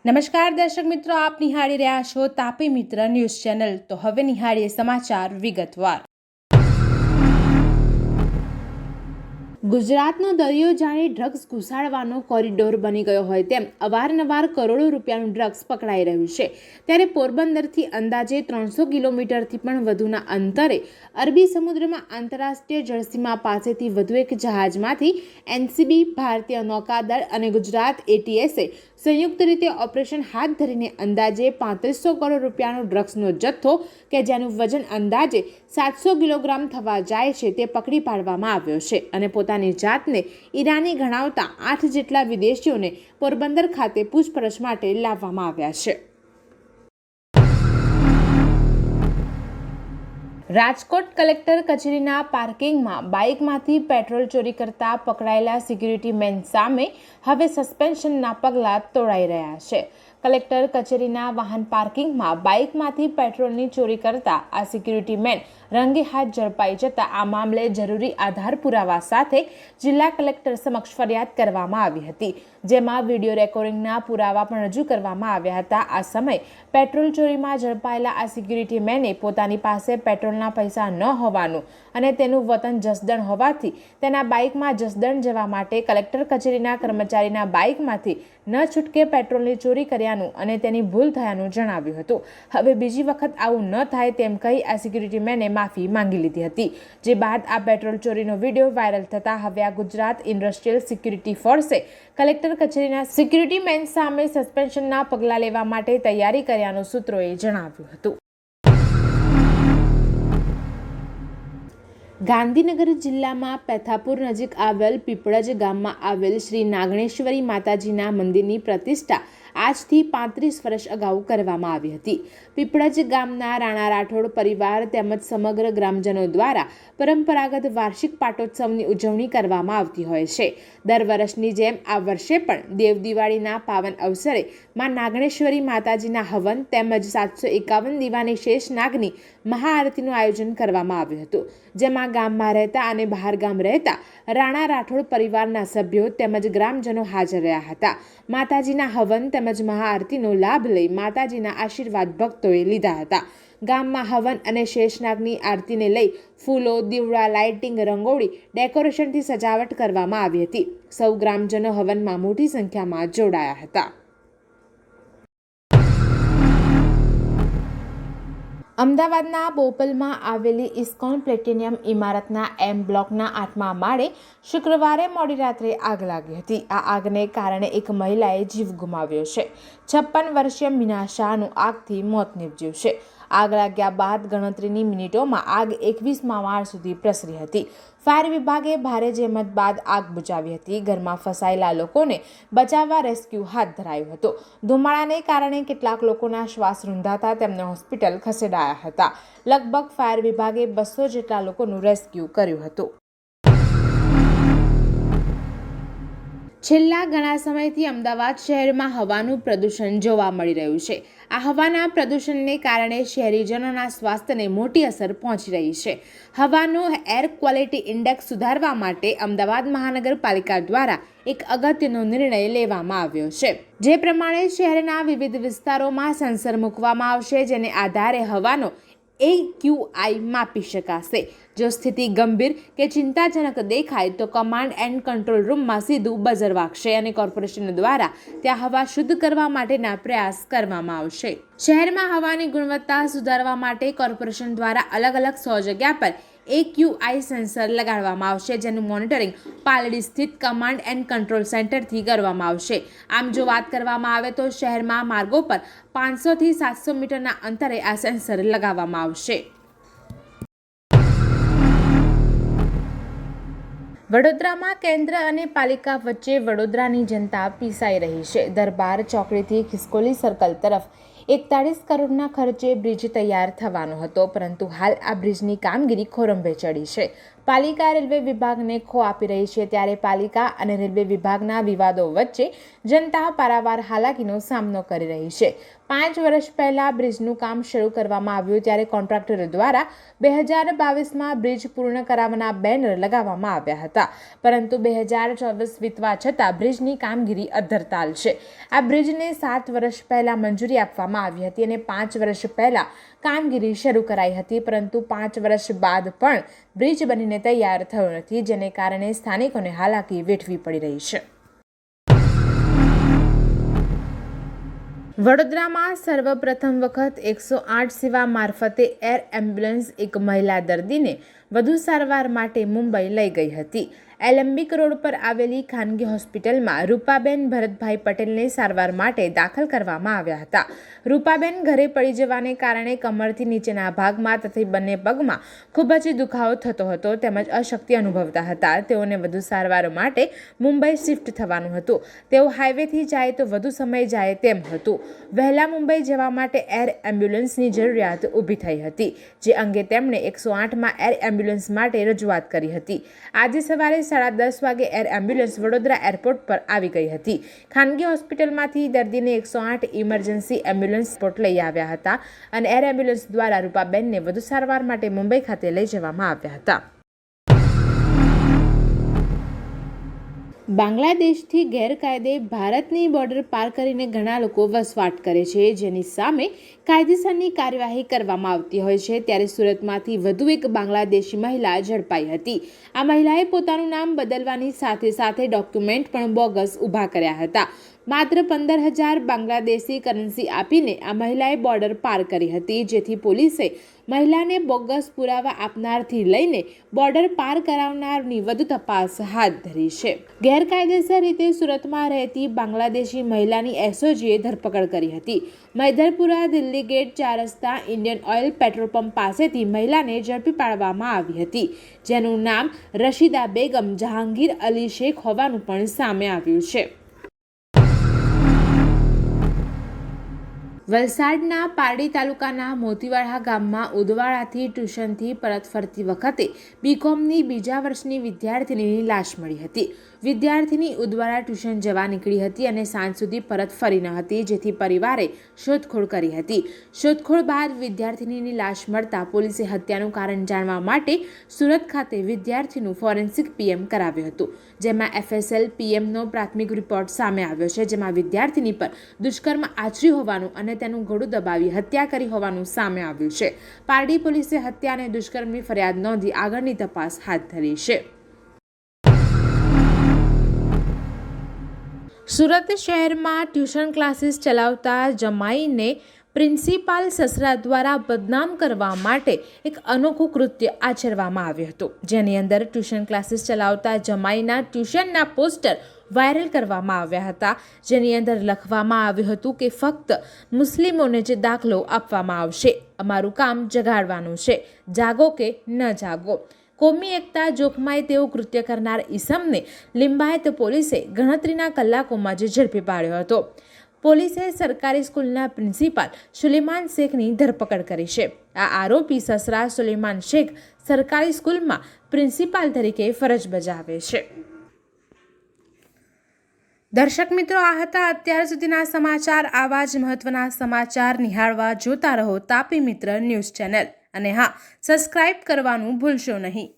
નમસ્કાર દર્શક મિત્રો, આપ નિહાળી રહ્યા છો તાપી મિત્ર ન્યૂઝ ચેનલ। તો હવે નિહાળીએ સમાચાર વિગતવાર। ગુજરાતનો દરિયો જાણે ડ્રગ્સ ઘુસાડવાનો કોરિડોર બની ગયો હોય તેમ અવારનવાર કરોડો રૂપિયાનું ડ્રગ્સ પકડાઈ રહ્યું છે। ત્યારે પોરબંદરથી અંદાજે 300 કિલોમીટરથી પણ વધુના અંતરે અરબી સમુદ્રમાં આંતરરાષ્ટ્રીય જળસીમા પાસેથી વધુ એક જહાજમાંથી એનસીબી, ભારતીય નૌકાદળ અને ગુજરાત એટીએસે સંયુક્ત રીતે ઓપરેશન હાથ ધરીને અંદાજે 3500 કરોડ રૂપિયાનો ડ્રગ્સનો જથ્થો કે જેનું વજન અંદાજે 700 કિલોગ્રામ થવા જાય છે તે પકડી પાડવામાં આવ્યો છે અને પોતાની જાતને ઈરાની ગણાવતા 8 જેટલા વિદેશીઓને પોરબંદર ખાતે પૂછપરછ માટે લાવવામાં આવ્યા છે। રાજકોટ કલેક્ટર કચેરીના પાર્કિંગમાં બાઇકમાંથી પેટ્રોલ ચોરી કરતા પકડાયેલા સિક્યુરિટી મેન સામે હવે સસ્પેન્શનના પગલાં તોડાઈ રહ્યા છે। કલેક્ટર કચેરીના વાહન પાર્કિંગમાં બાઇકમાંથી પેટ્રોલની ચોરી કરતા આ સિક્યુરિટી મેન રંગે હાથ ઝડપાઈ જતા આ મામલે જરૂરી આધાર પુરાવા સાથે જિલ્લા કલેક્ટર સમક્ષ ફરિયાદ કરવામાં આવી હતી, જેમાં વિડીયો રેકોર્ડિંગના પુરાવા પણ રજૂ કરવામાં આવ્યા હતા। આ સમયે પેટ્રોલ ચોરીમાં ઝડપાયેલા આ સિક્યુરિટી મેને પોતાની પાસે પેટ્રોલના પૈસા ન હોવાનું અને તેનું વતન જસદણ હોવાથી તેના બાઇકમાં જસદણ જવા માટે કલેક્ટર કચેરીના કર્મચારીના બાઇકમાંથી ન છૂટકે પેટ્રોલની ચોરી કર્યાનું અને તેની ભૂલ થયાનું જણાવ્યું હતું। હવે બીજી વખત આવું ન થાય તેમ કહી આ સિક્યુરિટી મેને માફી માંગી લીધી હતી, જે બાદ આ પેટ્રોલ ચોરીનો વિડીયો વાયરલ થતા હવે આ ગુજરાત ઇન્ડસ્ટ્રીયલ સિક્યુરિટી ફોર્સે કલેક્ટર કચેરીના સિક્યુરિટી મેન સામે સસ્પેન્શનના પગલાં લેવા માટે તૈયારી કર્યાનું સૂત્રોએ જણાવ્યું હતું। ગાંધીનગર જિલ્લામાં પેથાપુર નજીક આવેલ પીપળજ ગામમાં આવેલ શ્રી નાગણેશ્વરી માતાજીના મંદિરની પ્રતિષ્ઠા આજથી 35 વર્ષ અગાઉ કરવામાં આવી હતી। પીપળજ ગામના રાણા રાઠોડ પરિવાર તેમજ સમગ્ર ગ્રામજનો દ્વારા પરંપરાગત વાર્ષિક પાટોત્સવની ઉજવણી કરવામાં આવતી હોય છે। દર વર્ષની જેમ આ વર્ષે પણ દેવ દિવાળીના પાવન અવસરે માં નાગણેશ્વરી માતાજીના હવન તેમજ 751 દીવાની શેષ નાગની મહાઆરતીનું આયોજન કરવામાં આવ્યું હતું, જેમાં ગામમાં રહેતા અને બહાર ગામ રહેતા રાણા રાઠોડ પરિવારના સભ્યો તેમજ ગ્રામજનો હાજર રહ્યા હતા। માતાજીના હવન તેમજ મહાઆરતીનો લાભ લઈ માતાજીના આશીર્વાદ ભક્તોએ લીધા હતા। ગામમાં હવન અને શેષનાગની આરતીને લઈ ફૂલો, દીવડા, લાઇટિંગ, રંગોળી, ડેકોરેશનથી સજાવટ કરવામાં આવી હતી। સૌ ગ્રામજનો હવનમાં મોટી સંખ્યામાં જોડાયા હતા। અમદાવાદના બોપલમાં આવેલી ઇસ્કોન પ્લેટિનિયમ ઇમારતના એમ બ્લોકના 8મા માળે શુક્રવારે મોડી રાત્રે આગ લાગી હતી। આ આગને કારણે એક મહિલાએ જીવ ગુમાવ્યો છે। 56 વર્ષીય મીના શાહનું આગથી મોત નીપજ્યું છે। આગ લાગ્યા બાદ ગણતરીની મિનિટોમાં આગ 21મા માળ સુધી પ્રસરી હતી। ફાયર વિભાગે ભારે જહેમત બાદ આગ બુઝાવી હતી। ઘરમાં ફસાયેલા લોકોને બચાવવા રેસ્ક્યુ હાથ ધરાયું હતું। ધુમાડાને કારણે કેટલાક લોકોના શ્વાસ રૂંધાતા તેમને હોસ્પિટલ ખસેડાયા હતા। લગભગ ફાયર વિભાગે 200 જેટલા લોકોનું રેસ્ક્યુ કર્યું હતું। છેલ્લા ઘણા સમયથી અમદાવાદ શહેરમાં હવાનું પ્રદૂષણ જોવા મળી રહ્યું છે। આ હવાના પ્રદૂષણને કારણે શહેરીજનોના સ્વાસ્થ્યને મોટી અસર પહોંચી રહી છે। હવાનો એર ક્વોલિટી ઇન્ડેક્સ સુધારવા માટે અમદાવાદ મહાનગરપાલિકા દ્વારા એક અગત્યનો નિર્ણય લેવામાં આવ્યો છે, જે પ્રમાણે શહેરના વિવિધ વિસ્તારોમાં સેન્સર મૂકવામાં આવશે, જેને આધારે હવાનો AQI માપી શકાશે। જો સ્થિતિ ગંભીર કે ચિંતાજનક દેખાય તો કમાન્ડ એન્ડ કંટ્રોલ રૂમમાં સીધું બઝર વાગશે અને કોર્પોરેશન દ્વારા ત્યાં હવા શુદ્ધ કરવા માટેના પ્રયાસ કરવામાં આવશે। શહેરમાં હવાની ગુણવત્તા સુધારવા માટે કોર્પોરેશન દ્વારા અલગ 100 જગ્યા પર AQI સેન્સર લગાડવામાં આવશે, જેનું મોનિટરિંગ પાલડી સ્થિત કમાન્ડ એન્ડ કંટ્રોલ સેન્ટરથી કરવામાં આવશે। આમ જો વાત કરવામાં આવે તો શહેરમાં માર્ગો પર 500 થી 700 મીટરના અંતરે આ સેન્સર લગાવવામાં આવશે। વડોદરામાં કેન્દ્ર અને પાલિકા વચ્ચે વડોદરાની જનતા પીસાઈ રહી છે। દરબાર ચોકડીથી ખિસકોલી સર્કલ તરફ 41 કરોડના ખર્ચે બ્રિજ તૈયાર થવાનો હતો, પરંતુ હાલ આ બ્રિજની કામગીરી ખોરંભે ચડી છે। પાલિકા રેલવે વિભાગને ખો આપી રહી છે, ત્યારે પાલિકા અને રેલવે વિભાગના વિવાદો વચ્ચે જનતા પારાવાર હાલાકીનો સામનો કરી રહી છે. 5 વર્ષ પહેલા બ્રિજનું કામ શરૂ કરવામાં આવ્યું ત્યારે કોન્ટ્રાક્ટર દ્વારા 2022માં બ્રિજ પૂર્ણ કરાવવાના બેનર લગાવવામાં આવ્યા હતા, પરંતુ 2024 વીતવા છતાં બ્રિજની કામગીરી અધ્ધરતાલ છે. આ બ્રિજને 7 વર્ષ પહેલા મંજૂરી આપવામાં આવી હતી અને 5 વર્ષ પહેલા કામગીરી શરૂ કરાઈ હતી, પરંતુ 5 વર્ષ બાદ પણ બ્રિજ બનીને તૈયાર થયો નથી, જેને કારણે સ્થાનિકોને હાલાકી વેઠવી પડી રહી છે. વડોદરામાં સર્વપ્રથમ વખત 108 સેવા મારફતે એર એમ્બ્યુલન્સ એક મહિલા દર્દીને વધુ સારવાર માટે મુંબઈ લઈ ગઈ હતી. એલેમ્બિક રોડ પર આવેલી ખાનગી હોસ્પિટલમાં રૂપાબેન ભરતભાઈ પટેલને સારવાર માટે દાખલ કરવામાં આવ્યા હતા. રૂપાબેન ઘરે પડી જવાને કારણે કમરથી નીચેના ભાગમાં તથા બંને પગમાં ખૂબ જ દુખાવો થતો હતો તેમજ અશક્તિ અનુભવતા હતા. તેઓને વધુ સારવાર માટે મુંબઈ શિફ્ટ થવાનું હતું. તેઓ હાઈવેથી જાય તો વધુ સમય જાય તેમ હતું. વહેલા મુંબઈ જવા માટે એર એમ્બ્યુલન્સની જરૂરિયાત ઊભી થઈ હતી, જે અંગે તેમણે 108માં એર એમ્બ્યુલન્સ માટે રજૂઆત કરી હતી. આજે સવારે 10:30 વાગે એર એમ્બ્યુલન્સ વડોદરા એરપોર્ટ પર આવી ગઈ હતી. ખાનગી હોસ્પિટલમાંથી દર્દીને 108 ઇમરજન્સી એમ્બ્યુલન્સ પોર્ટ લઈ આવ્યા હતા અને એર એમ્બ્યુલન્સ દ્વારા રૂપાબેનને વધુ સારવાર માટે મુંબઈ ખાતે લઈ જવામાં આવ્યા હતા. બાંગ્લાદેશથી ગેરકાયદે ભારતની બોર્ડર પાર કરીને ઘણા લોકો વસવાટ કરે છે, જેની સામે કાયદેસરની કાર્યવાહી કરવામાં આવતી હોય છે. ત્યારે સુરતમાંથી વધુ એક બાંગ્લાદેશી મહિલા ઝડપાઈ હતી. આ મહિલાએ પોતાનું નામ બદલવાની સાથે સાથે ડોક્યુમેન્ટ પણ બોગસ ઊભા કર્યા હતા. માત્ર 15,000 બાંગ્લાદેશી કરન્સી આપીને આ મહિલાએ બોર્ડર પાર કરી હતી, જેથી પોલીસે મહિલાને બોગસ પુરાવા આપનારથી લઈને બોર્ડર પાર કરાવનારની વધુ તપાસ હાથ ધરી છે. ગેરકાયદેસર રીતે સુરતમાં રહેતી બાંગ્લાદેશી મહિલાની એસઓજીએ ધરપકડ કરી હતી. મૈધરપુરા દિલ્હી ગેટ 4 રસ્તા ઇન્ડિયન ઓઇલ પેટ્રોલ પંપ પાસેથી મહિલાને ઝડપી પાડવામાં આવી હતી, જેનું નામ રશીદા બેગમ જહાંગીર અલી શેખ હોવાનું પણ સામે આવ્યું છે. વલસાડના પારડી તાલુકાના મોતીવાડા ગામમાં ઉદવાડાથી ટ્યુશનથી પરત ફરતી વખતે બીકોમની બીજા વર્ષની વિદ્યાર્થીનીની લાશ મળી હતી. વિદ્યાર્થીની ઉદવાડા ટ્યુશન જવા નીકળી હતી અને સાંજ સુધી પરત ફરી ન હતી, જેથી પરિવારે શોધખોળ કરી હતી. શોધખોળ બાદ વિદ્યાર્થીનીની લાશ મળતા પોલીસે હત્યાનું કારણ જાણવા માટે સુરત ખાતે વિદ્યાર્થીનું ફોરેન્સિક પીએમ કરાવ્યું હતું, જેમાં FSL પીએમનો પ્રાથમિક રિપોર્ટ સામે આવ્યો છે, જેમાં વિદ્યાર્થીની પર દુષ્કર્મ આચર્યું હોવાનું અને તેનું ગળું દબાવી હત્યા કરી હોવાનું સામે આવ્યું છે. પારડી પોલીસે હત્યા અને દુષ્કર્મની ફરિયાદ નોંધી આગળની તપાસ હાથ ધરી છે. સુરત શહેરમાં ટ્યુશન ક્લાસીસ ચલાવતા જમાઈને પ્રિન્સિપાલ સસરા દ્વારા બદનામ કરવા માટે એક અનોખું કૃત્ય આચરવામાં આવ્યું હતું, જેની અંદર ટ્યુશન ક્લાસીસ ચલાવતા જમાઈના ટ્યુશનના પોસ્ટર વાયરલ કરવામાં આવ્યા હતા, જેની અંદર લખવામાં આવ્યું હતું કે ફક્ત મુસ્લિમોને જ દાખલો આપવામાં આવશે, અમારું કામ જગાડવાનું છે, જાગો કે ન જાગો. કોમી એકતા જોખમાય તેવું કૃત્ય કરનાર ઈસમને લિંબાયત પોલીસે ગણતરીના કલાકોમાં જ ઝડપી પાડ્યો હતો. પોલીસે સરકારી સ્કૂલના પ્રિન્સિપાલ સુલેમાન શેખની ધરપકડ કરી છે. આ આરોપી સસરા સુલેમાન શેખ સરકારી સ્કૂલમાં પ્રિન્સિપાલ તરીકે ફરજ બજાવે છે. દર્શક મિત્રો, આ હતા અત્યાર સુધીના સમાચાર. આવા જ મહત્વના સમાચાર નિહાળવા જોતા રહો તાપી મિત્ર ન્યૂઝ ચેનલ અને હા, સબસ્ક્રાઇબ કરવાનું ભૂલશો નહીં.